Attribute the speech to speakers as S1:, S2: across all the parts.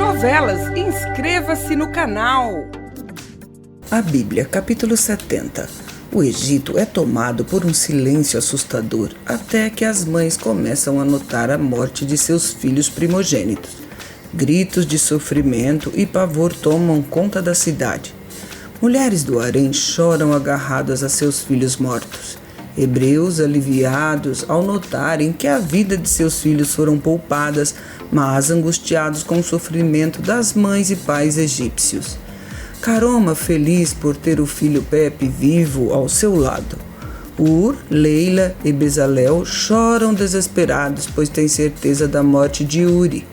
S1: novelas. Inscreva-se no canal.
S2: A Bíblia, capítulo 70. O Egito é tomado por um silêncio assustador, até que as mães começam a notar a morte de seus filhos primogênitos. Gritos de sofrimento e pavor tomam conta da cidade. Mulheres do harém choram agarradas a seus filhos mortos. Hebreus, aliviados ao notarem que a vida de seus filhos foram poupadas, mas angustiados com o sofrimento das mães e pais egípcios. Karoma, feliz por ter o filho Pepe vivo ao seu lado. Ur, Leila e Bezalel choram desesperados, pois têm certeza da morte de Uri.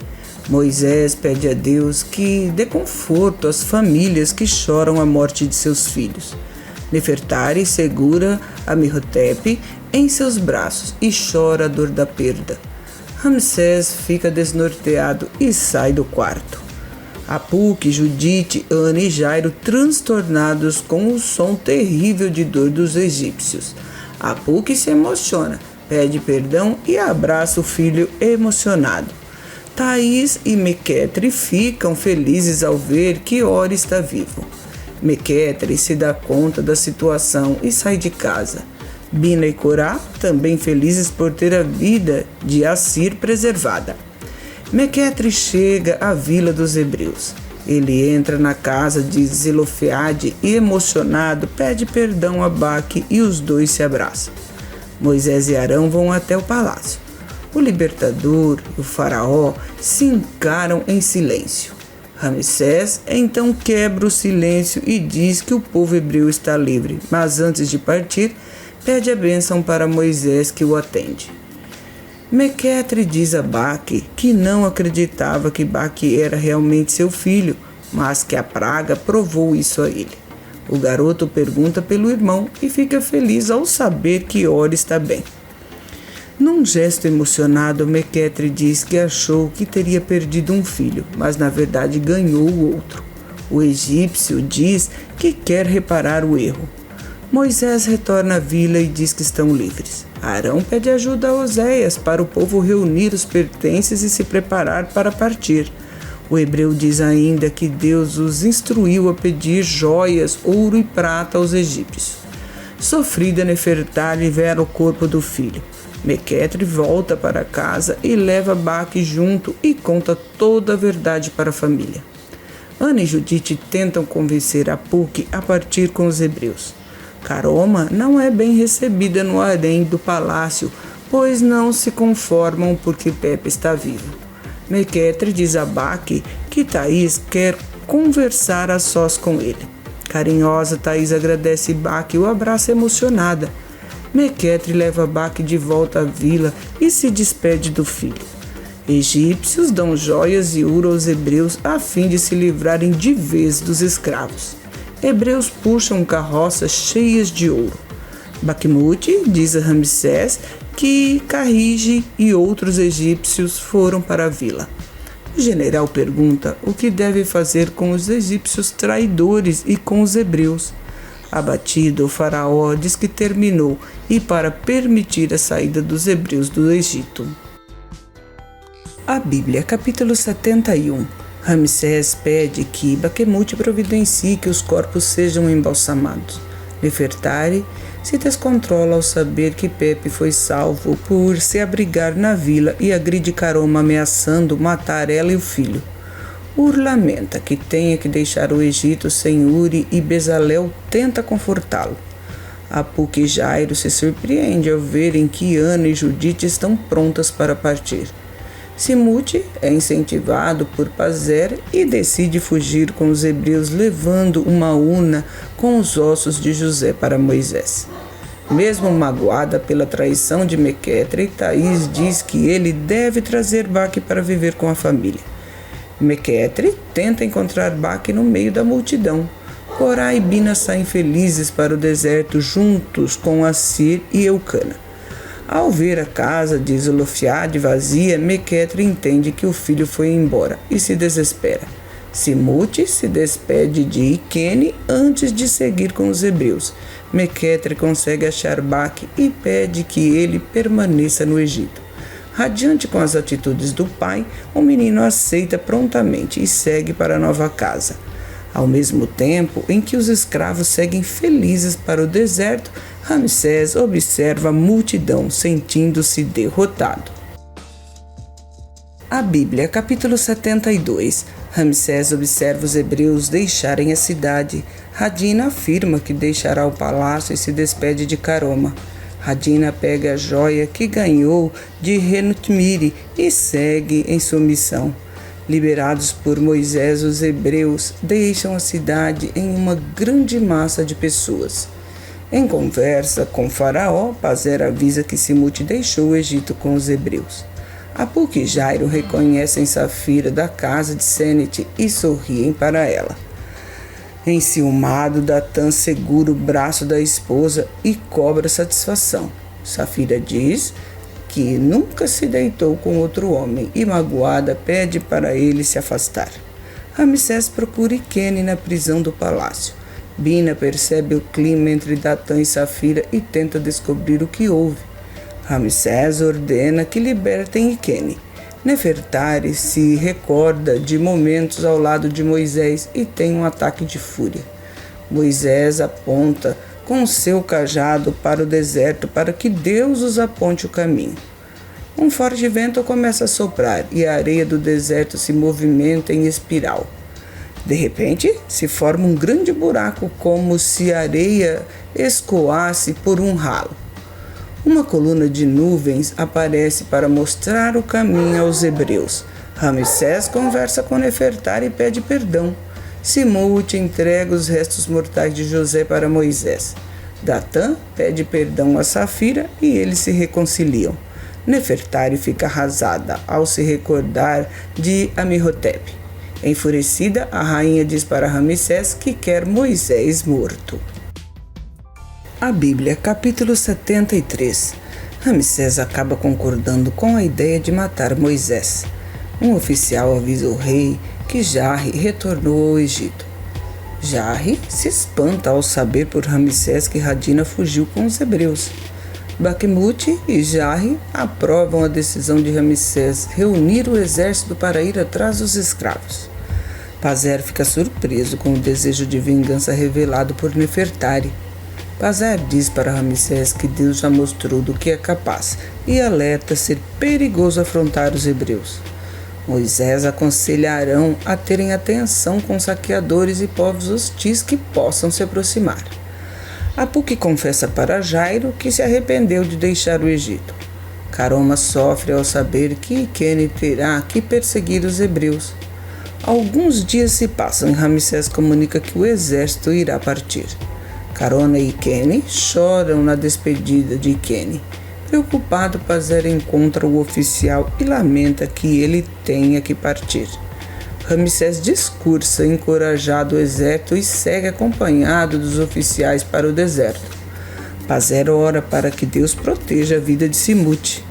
S2: Moisés pede a Deus que dê conforto às famílias que choram a morte de seus filhos. Nefertari segura Amenhotepe em seus braços e chora a dor da perda. Ramsés fica desnorteado e sai do quarto. Apuque, Judite, Ana e Jairo transtornados com o som terrível de dor dos egípcios. Apuque se emociona, pede perdão e abraça o filho emocionado. Thaís e Mequetre ficam felizes ao ver que Ori está vivo. Mequetre se dá conta da situação e sai de casa. Bina e Corá, também felizes por ter a vida de Assir preservada. Mequetre chega à vila dos hebreus. Ele entra na casa de Zelofeade e, emocionado, pede perdão a Baque e os dois se abraçam. Moisés e Arão vão até o palácio. O libertador e o faraó se encaram em silêncio. Ramsés então quebra o silêncio e diz que o povo hebreu está livre, mas antes de partir, pede a bênção para Moisés, que o atende. Mequetre diz a Baque que não acreditava que Baque era realmente seu filho, mas que a praga provou isso a ele. O garoto pergunta pelo irmão e fica feliz ao saber que Ori está bem. Num gesto emocionado, Mequetre diz que achou que teria perdido um filho, mas na verdade ganhou o outro. O egípcio diz que quer reparar o erro. Moisés retorna à vila e diz que estão livres. Arão pede ajuda a Oséias para o povo reunir os pertences e se preparar para partir. O hebreu diz ainda que Deus os instruiu a pedir joias, ouro e prata aos egípcios. Sofrida, Nefertari libera o corpo do filho. Mequetre volta para casa e leva Baque junto e conta toda a verdade para a família. Ana e Judite tentam convencer Apuque a partir com os hebreus. Karoma não é bem recebida no harém do palácio, pois não se conformam porque Pepe está vivo. Mequetre diz a Baque que Thaís quer conversar a sós com ele. Carinhosa, Thaís agradece Baque e o abraça emocionada. Mequetre leva Baque de volta à vila e se despede do filho. Egípcios dão joias e ouro aos hebreus a fim de se livrarem de vez dos escravos. Hebreus puxam carroças cheias de ouro. Baquemute diz a Ramsés que Carrige e outros egípcios foram para a vila. O general pergunta o que deve fazer com os egípcios traidores e com os hebreus. Abatido, o faraó diz que terminou e para permitir a saída dos hebreus do Egito. A Bíblia, capítulo 71. Ramsés pede que Baquemute providencie que os corpos sejam embalsamados. Nefertari se descontrola ao saber que Pepe foi salvo por se abrigar na vila e agride Karoma ameaçando matar ela e o filho. Ur lamenta que tenha que deixar o Egito sem Uri e Bezalel tenta confortá-lo. Apuque e Jairo se surpreende ao verem que Ana e Judite estão prontas para partir. Simute é incentivado por Pazer e decide fugir com os hebreus levando uma urna com os ossos de José para Moisés. Mesmo magoada pela traição de Mequetre, Thaís diz que ele deve trazer Baque para viver com a família. Mequetre tenta encontrar Baque no meio da multidão. Corá e Bina saem felizes para o deserto juntos com Assir e Eucana. Ao ver a casa de Zelofeade vazia, Mequetre entende que o filho foi embora e se desespera. Simute se despede de Iquene antes de seguir com os hebreus. Mequetre consegue achar Baque e pede que ele permaneça no Egito. Radiante com as atitudes do pai, o menino aceita prontamente e segue para a nova casa. Ao mesmo tempo em que os escravos seguem felizes para o deserto, Ramsés observa a multidão, sentindo-se derrotado. A Bíblia, capítulo 72. Ramsés observa os hebreus deixarem a cidade. Radina afirma que deixará o palácio e se despede de Caroma. Radina pega a joia que ganhou de Renutmire e segue em sua missão. Liberados por Moisés, os hebreus deixam a cidade em uma grande massa de pessoas. Em conversa com Faraó, Pazer avisa que Simuti deixou o Egito com os hebreus. Apuque e Jairo reconhecem Safira da casa de Senete e sorriem para ela. Enciumado, Datã segura o braço da esposa e cobra satisfação. Safira diz que nunca se deitou com outro homem e, magoada, pede para ele se afastar. Ramsés procura Iquene na prisão do palácio. Bina percebe o clima entre Datã e Safira e tenta descobrir o que houve. Ramsés ordena que libertem Iquene. Nefertari se recorda de momentos ao lado de Moisés e tem um ataque de fúria. Moisés aponta com seu cajado para o deserto para que Deus os aponte o caminho. Um forte vento começa a soprar e a areia do deserto se movimenta em espiral. De repente, se forma um grande buraco como se a areia escoasse por um ralo. Uma coluna de nuvens aparece para mostrar o caminho aos hebreus. Ramsés conversa com Nefertari e pede perdão. Simuti entrega os restos mortais de José para Moisés. Datã pede perdão a Safira e eles se reconciliam. Nefertari fica arrasada ao se recordar de Amenhotep. Enfurecida, a rainha diz para Ramsés que quer Moisés morto. A Bíblia, capítulo 73. Ramsés acaba concordando com a ideia de matar Moisés. Um oficial avisa o rei que Jarri retornou ao Egito. Jarri se espanta ao saber por Ramsés que Radina fugiu com os hebreus. Baquemute e Jarri aprovam a decisão de Ramsés reunir o exército para ir atrás dos escravos. Pazer fica surpreso com o desejo de vingança revelado por Nefertari. Pazer diz para Ramsés que Deus já mostrou do que é capaz e alerta ser perigoso afrontar os hebreus. Moisés aconselha Arão a terem atenção com saqueadores e povos hostis que possam se aproximar. Apuque confessa para Jairo que se arrependeu de deixar o Egito. Caroma sofre ao saber que Iquene terá que perseguir os hebreus. Alguns dias se passam e Ramsés comunica que o exército irá partir. Carona e Iquene choram na despedida de Iquene. Preocupado, Pazer encontra o oficial e lamenta que ele tenha que partir. Ramsés discursa encorajado o exército e segue acompanhado dos oficiais para o deserto. Pazer ora para que Deus proteja a vida de Simuti.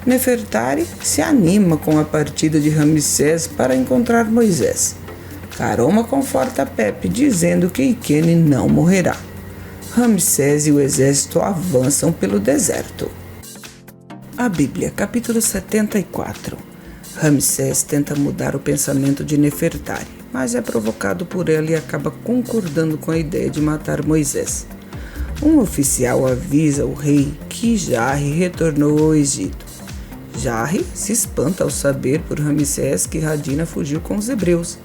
S2: Nefertari se anima com a partida de Ramsés para encontrar Moisés. Caroma conforta Pepe, dizendo que Iquene não morrerá. Ramsés e o exército avançam pelo deserto. A Bíblia, capítulo 74. Ramsés tenta mudar o pensamento de Nefertari, mas é provocado por ela e acaba concordando com a ideia de matar Moisés. Um oficial avisa o rei que Jarri retornou ao Egito. Jarri se espanta ao saber por Ramsés que Radina fugiu com os hebreus.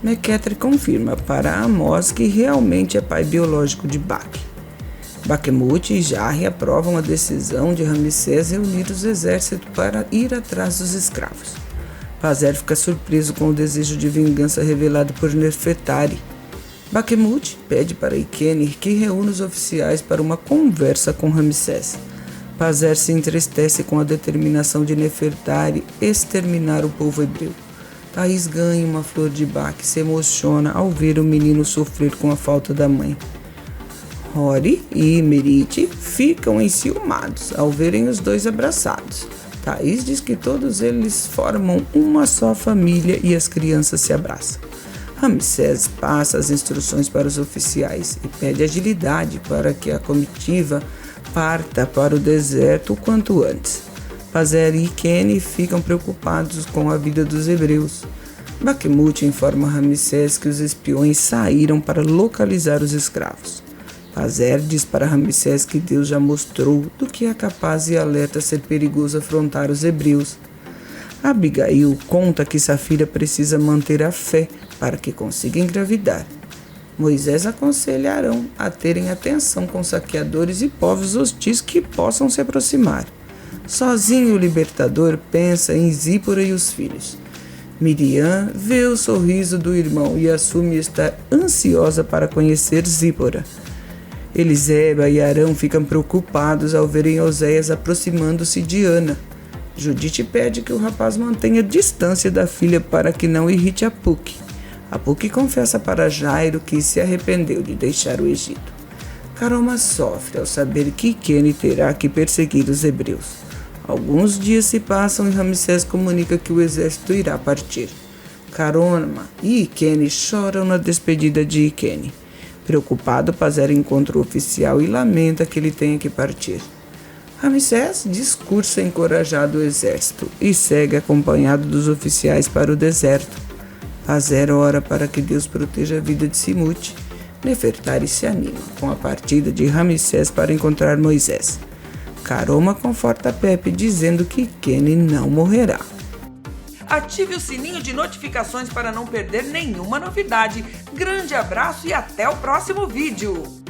S2: Mequetre confirma para Amós que realmente é pai biológico de Baque. Baquemute e Jarri aprovam a decisão de Ramsés reunir os exércitos para ir atrás dos escravos. Pazer fica surpreso com o desejo de vingança revelado por Nefertari. Baquemute pede para Iquene que reúna os oficiais para uma conversa com Ramsés. Pazer se entristece com a determinação de Nefertari exterminar o povo hebreu. Thaís ganha uma flor de Baque e se emociona ao ver o menino sofrer com a falta da mãe. Hori e Merite ficam enciumados ao verem os dois abraçados. Thaís diz que todos eles formam uma só família e as crianças se abraçam. Ramsés passa as instruções para os oficiais e pede agilidade para que a comitiva parta para o deserto o quanto antes. Pazer e Ikene ficam preocupados com a vida dos hebreus. Bakhmut informa Ramsés que os espiões saíram para localizar os escravos. Pazer diz para Ramsés que Deus já mostrou do que é capaz e alerta ser perigoso afrontar os hebreus. Abigail conta que Safira precisa manter a fé para que consiga engravidar. Moisés aconselha Arão a terem atenção com saqueadores e povos hostis que possam se aproximar. Sozinho o libertador pensa em Zípora e os filhos. Miriam vê o sorriso do irmão e assume estar ansiosa para conhecer Zípora. Eliseba e Arão ficam preocupados ao verem Oséias aproximando-se de Ana. Judite pede que o rapaz mantenha distância da filha para que não irrite a Puque. A Puque confessa para Jairo que se arrependeu de deixar o Egito. Caroma sofre ao saber que Ikene terá que perseguir os hebreus. Alguns dias se passam e Ramsés comunica que o exército irá partir. Caroma e Ikene choram na despedida de Ikene. Preocupado, Pazer encontra o oficial e lamenta que ele tenha que partir. Ramsés discursa encorajado o exército e segue acompanhado dos oficiais para o deserto. Pazer ora para que Deus proteja a vida de Simute. Nefertari se anima com a partida de Ramsés para encontrar Moisés. Caroma conforta Pepe dizendo que Ikene não morrerá.
S1: Ative o sininho de notificações para não perder nenhuma novidade. Grande abraço e até o próximo vídeo!